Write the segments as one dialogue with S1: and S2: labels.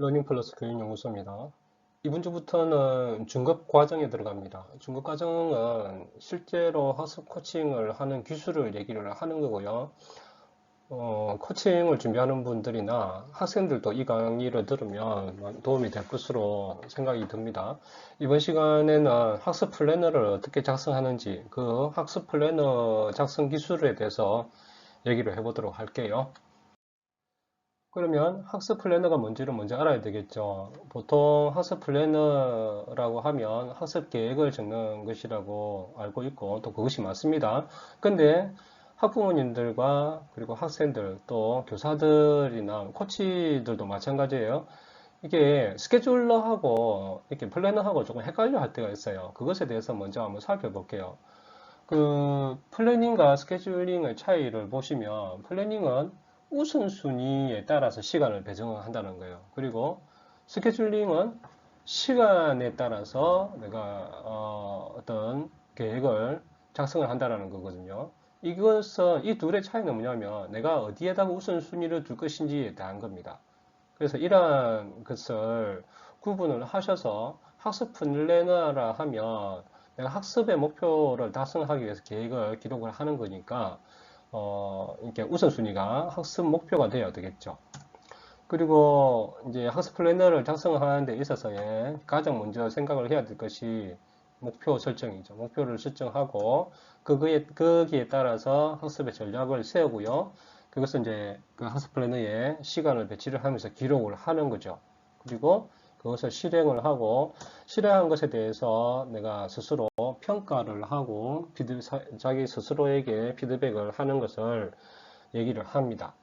S1: 러닝플러스 교육연구소입니다. 이번 주부터는 중급 과정에 들어갑니다. 중급 과정은 실제로 학습 코칭을 하는 기술을 얘기를 하는 거고요. 코칭을 준비하는 분들이나 학생들도 이 강의를 들으면 도움이 될 것으로 생각이 듭니다. 이번 시간에는 학습 플래너를 어떻게 작성하는지 그 학습 플래너 작성 기술에 대해서 얘기를 해보도록 할게요. 그러면 학습 플래너가 뭔지를 먼저 알아야 되겠죠. 보통 학습 플래너라고 하면 학습 계획을 적는 것이라고 알고 있고 또 그것이 맞습니다. 근데 학부모님들과 그리고 학생들 또 교사들이나 코치들도 마찬가지예요. 이게 스케줄러하고 이렇게 플래너하고 조금 헷갈려 할 때가 있어요. 그것에 대해서 먼저 한번 살펴볼게요. 그 플래닝과 스케줄링의 차이를 보시면 플래닝은 우선순위에 따라서 시간을 배정을 한다는 거예요. 그리고 스케줄링은 시간에 따라서 내가 어떤 계획을 작성을 한다는 거거든요. 이것은 이 둘의 차이는 뭐냐면 내가 어디에다가 우선순위를 둘 것인지에 대한 겁니다. 그래서 이러한 것을 구분을 하셔서 학습 플래너라 하면 내가 학습의 목표를 달성하기 위해서 계획을 기록을 하는 거니까 이렇게 우선순위가 학습 목표가 되어야 되겠죠. 그리고 이제 학습 플래너를 작성하는 데 있어서의 가장 먼저 생각을 해야 될 것이 목표 설정이죠. 목표를 설정하고 거기에 따라서 학습의 전략을 세우고요. 그것은 이제 그 학습 플래너에 시간을 배치를 하면서 기록을 하는 거죠. 그리고 그것을 실행을 하고 실행한 것에 대해서 내가 스스로 평가를 하고 자기 스스로에게 피드백을 하는 것을 얘기를 합니다.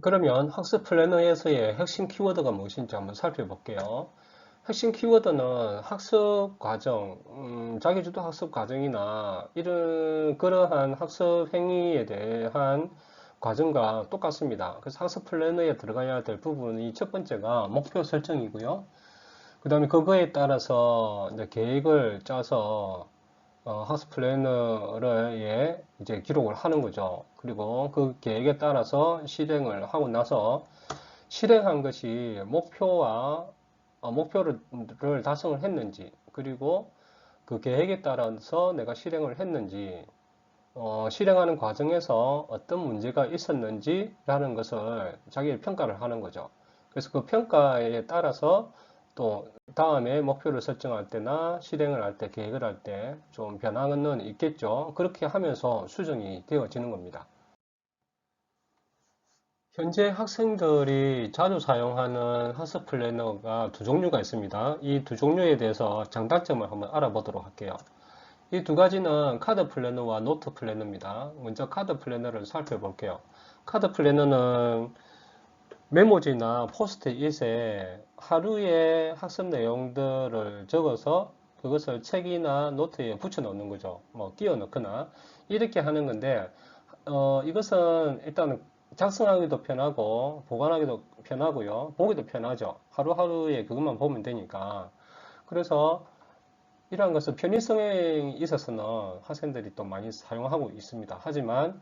S1: 그러면 학습 플래너에서의 핵심 키워드가 무엇인지 한번 살펴볼게요. 핵심 키워드는 학습 과정, 자기주도 학습 과정이나 그러한 학습 행위에 대한 과정과 똑같습니다. 그래서 학습 플래너에 들어가야 될 부분이 첫 번째가 목표 설정이고요. 그 다음에 그거에 따라서 이제 계획을 짜서 학습 플래너를 이제 기록을 하는 거죠. 그리고 그 계획에 따라서 실행을 하고 나서 실행한 것이 목표를 달성을 했는지, 그리고 그 계획에 따라서 내가 실행을 했는지, 실행하는 과정에서 어떤 문제가 있었는지라는 것을 자기 평가를 하는 거죠. 그래서 그 평가에 따라서 또 다음에 목표를 설정할 때나 실행을 할 때, 계획을 할 때 좀 변화는 있겠죠. 그렇게 하면서 수정이 되어지는 겁니다. 현재 학생들이 자주 사용하는 학습 플래너가 두 종류가 있습니다. 이 두 종류에 대해서 장단점을 한번 알아보도록 할게요. 이 두 가지는 카드 플래너와 노트 플래너입니다. 먼저 카드 플래너를 살펴볼게요. 카드 플래너는 메모지나 포스트잇에 하루의 학습 내용들을 적어서 그것을 책이나 노트에 붙여 넣는 거죠. 뭐 끼워 넣거나 이렇게 하는 건데 이것은 일단 작성하기도 편하고 보관하기도 편하고요. 보기도 편하죠. 하루하루에 그것만 보면 되니까. 그래서 이러한 것은 편의성에 있어서는 학생들이 또 많이 사용하고 있습니다. 하지만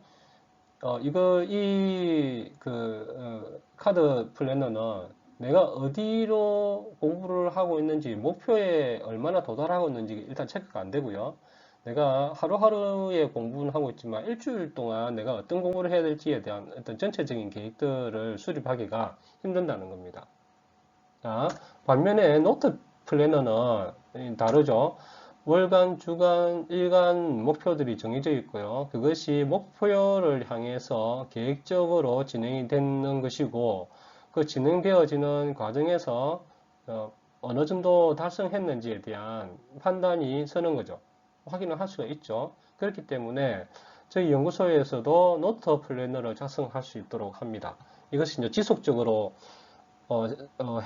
S1: 카드 플래너는 내가 어디로 공부를 하고 있는지, 목표에 얼마나 도달하고 있는지 일단 체크가 안 되고요. 내가 하루하루에 공부는 하고 있지만 일주일 동안 내가 어떤 공부를 해야 될지에 대한 어떤 전체적인 계획들을 수립하기가 힘든다는 겁니다. 자, 반면에 노트 플래너는 다르죠. 월간, 주간, 일간 목표들이 정해져 있고요. 그것이 목표를 향해서 계획적으로 진행이 되는 것이고, 그 진행되어지는 과정에서 어느 정도 달성했는지에 대한 판단이 서는 거죠. 확인을 할 수가 있죠. 그렇기 때문에 저희 연구소에서도 노트 플래너를 작성할 수 있도록 합니다. 이것이 이제 지속적으로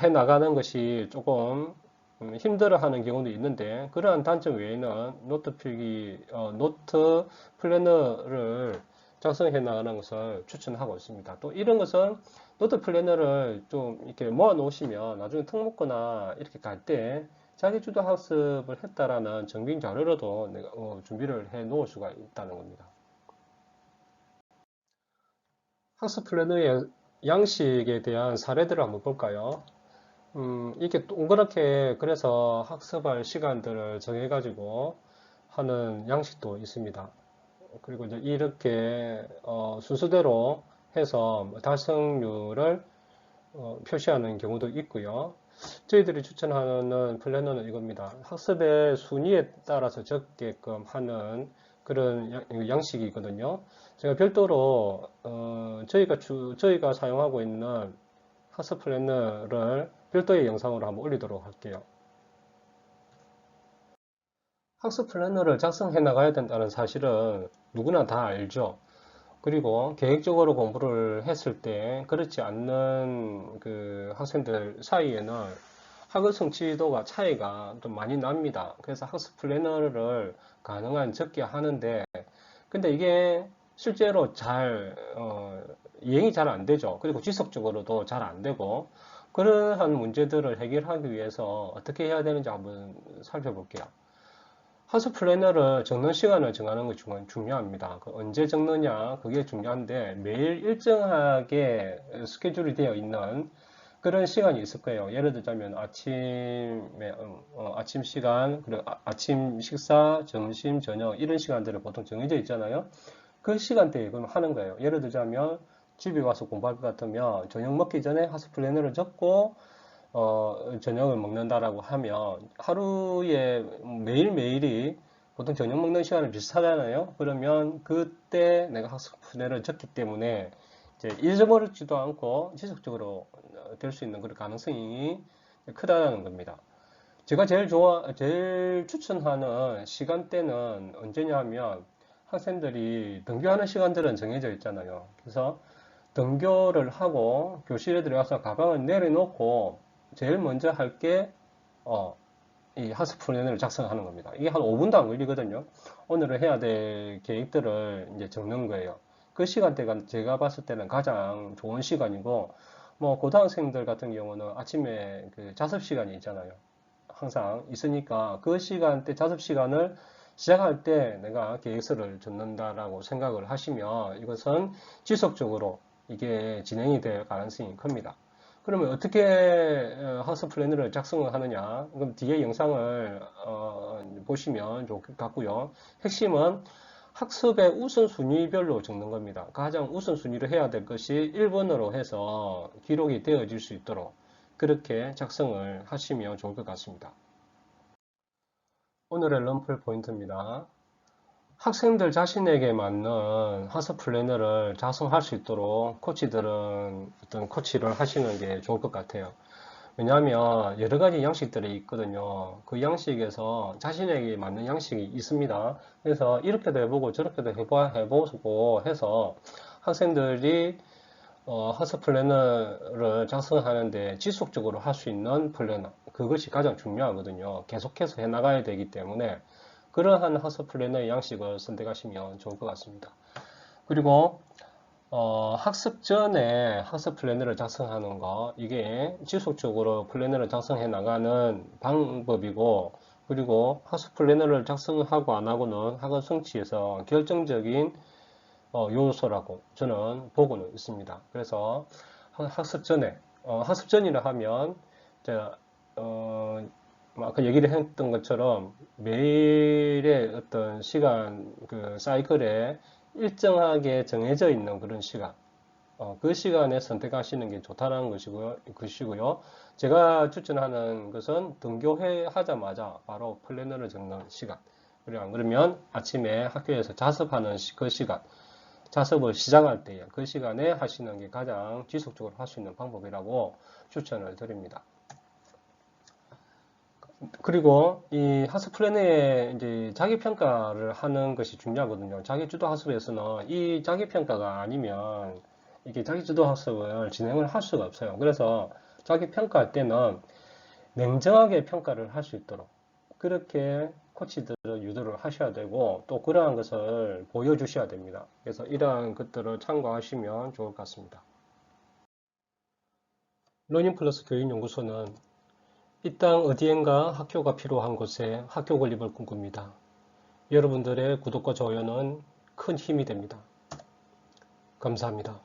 S1: 해 나가는 것이 조금 힘들어하는 경우도 있는데 그러한 단점 외에는 노트 플래너를 작성해 나가는 것을 추천하고 있습니다. 또 이런 것은 노트 플래너를 좀 이렇게 모아 놓으시면 나중에 특목고나 이렇게 갈 때 자기주도 학습을 했다라는 증빙 자료로도 내가 준비를 해 놓을 수가 있다는 겁니다. 학습 플래너의 양식에 대한 사례들을 한번 볼까요? 이게 동그랗게 그래서 학습할 시간들을 정해가지고 하는 양식도 있습니다. 그리고 이제 이렇게 순서대로 해서 달성률을 표시하는 경우도 있고요. 저희들이 추천하는 플래너는 이겁니다. 학습의 순위에 따라서 적게끔 하는 그런 양식이거든요. 제가 별도로 저희가 사용하고 있는 학습 플래너를 별도의 영상으로 한번 올리도록 할게요. 학습 플래너를 작성해 나가야 된다는 사실은 누구나 다 알죠. 그리고 계획적으로 공부를 했을 때 그렇지 않는 그 학생들 사이에는 학업 성취도가 차이가 좀 많이 납니다. 그래서 학습 플래너를 가능한 적게 하는데 근데 이게 실제로 이행이 잘 안 되죠. 그리고 지속적으로도 잘 안 되고 그러한 문제들을 해결하기 위해서 어떻게 해야 되는지 한번 살펴볼게요. 학습 플래너를 적는 시간을 정하는 것이 중요합니다. 언제 적느냐 그게 중요한데 매일 일정하게 스케줄이 되어 있는 그런 시간이 있을 거예요. 예를 들자면 아침 시간, 그리고 아침 식사, 점심, 저녁 이런 시간들은 보통 정해져 있잖아요. 그 시간대에 그럼 하는 거예요. 예를 들자면 집에 와서 공부할 것 같으면 저녁 먹기 전에 학습 플래너를 적고 저녁을 먹는다라고 하면 하루에 매일매일이 보통 저녁 먹는 시간이 비슷하잖아요. 그러면 그때 내가 학습 플래너를 적기 때문에 이제 잊어버리지도 않고 지속적으로 될 수 있는 그런 가능성이 크다는 겁니다. 제가 제일 추천하는 시간대는 언제냐 하면 학생들이 등교하는 시간들은 정해져 있잖아요. 그래서 등교를 하고 교실에 들어가서 가방을 내려놓고 제일 먼저 할 게, 이 학습 플래너를 작성하는 겁니다. 이게 한 5분도 안 걸리거든요. 오늘은 해야 될 계획들을 이제 적는 거예요. 그 시간대가 제가 봤을 때는 가장 좋은 시간이고, 뭐, 고등학생들 같은 경우는 아침에 그 자습 시간이 있잖아요. 항상 있으니까 그 시간대, 자습 시간을 시작할 때 내가 계획서를 적는다라고 생각을 하시면 이것은 지속적으로 이게 진행이 될 가능성이 큽니다. 그러면 어떻게 학습 플래너를 작성을 하느냐? 그럼 뒤에 영상을 보시면 좋을 것 같고요. 핵심은 학습의 우선순위별로 적는 겁니다. 가장 우선순위로 해야 될 것이 1번으로 해서 기록이 되어질 수 있도록 그렇게 작성을 하시면 좋을 것 같습니다. 오늘의 럼플 포인트입니다. 학생들 자신에게 맞는 학습 플래너를 작성할 수 있도록 코치들은 어떤 코치를 하시는 게 좋을 것 같아요. 왜냐하면 여러 가지 양식들이 있거든요. 그 양식에서 자신에게 맞는 양식이 있습니다. 그래서 이렇게도 해보고 저렇게도 해보고 해서 학생들이 학습 플래너를 작성하는데 지속적으로 할 수 있는 플래너 그것이 가장 중요하거든요. 계속해서 해나가야 되기 때문에 그러한 학습 플래너의 양식을 선택하시면 좋을 것 같습니다. 그리고 학습 전에 학습 플래너를 작성하는 거 이게 지속적으로 플래너를 작성해 나가는 방법이고 그리고 학습 플래너를 작성하고 안 하고는 학업 성취에서 결정적인 요소라고 저는 보고는 있습니다. 그래서 학습 전에 학습 전이라 하면 제가 아까 얘기를 했던 것처럼 매일의 어떤 시간 그 사이클에 일정하게 정해져 있는 그런 시간 그 시간에 선택하시는 게 좋다는 것이고요. 제가 추천하는 것은 등교회 하자마자 바로 플래너를 적는 시간. 그리고 안 그러면 아침에 학교에서 자습하는 그 시간, 자습을 시작할 때 그 시간에 하시는 게 가장 지속적으로 할 수 있는 방법이라고 추천을 드립니다. 그리고 이 학습 플래너에 이제 자기 평가를 하는 것이 중요하거든요. 자기 주도 학습에서는 이 자기 평가가 아니면 이게 자기 주도 학습을 진행을 할 수가 없어요. 그래서 자기 평가할 때는 냉정하게 평가를 할 수 있도록 그렇게 코치들을 유도를 하셔야 되고 또 그러한 것을 보여주셔야 됩니다. 그래서 이러한 것들을 참고하시면 좋을 것 같습니다. 러닝플러스 교육연구소는 이 땅 어디엔가 학교가 필요한 곳에 학교 건립을 꿈꿉니다. 여러분들의 구독과 좋아요는 큰 힘이 됩니다. 감사합니다.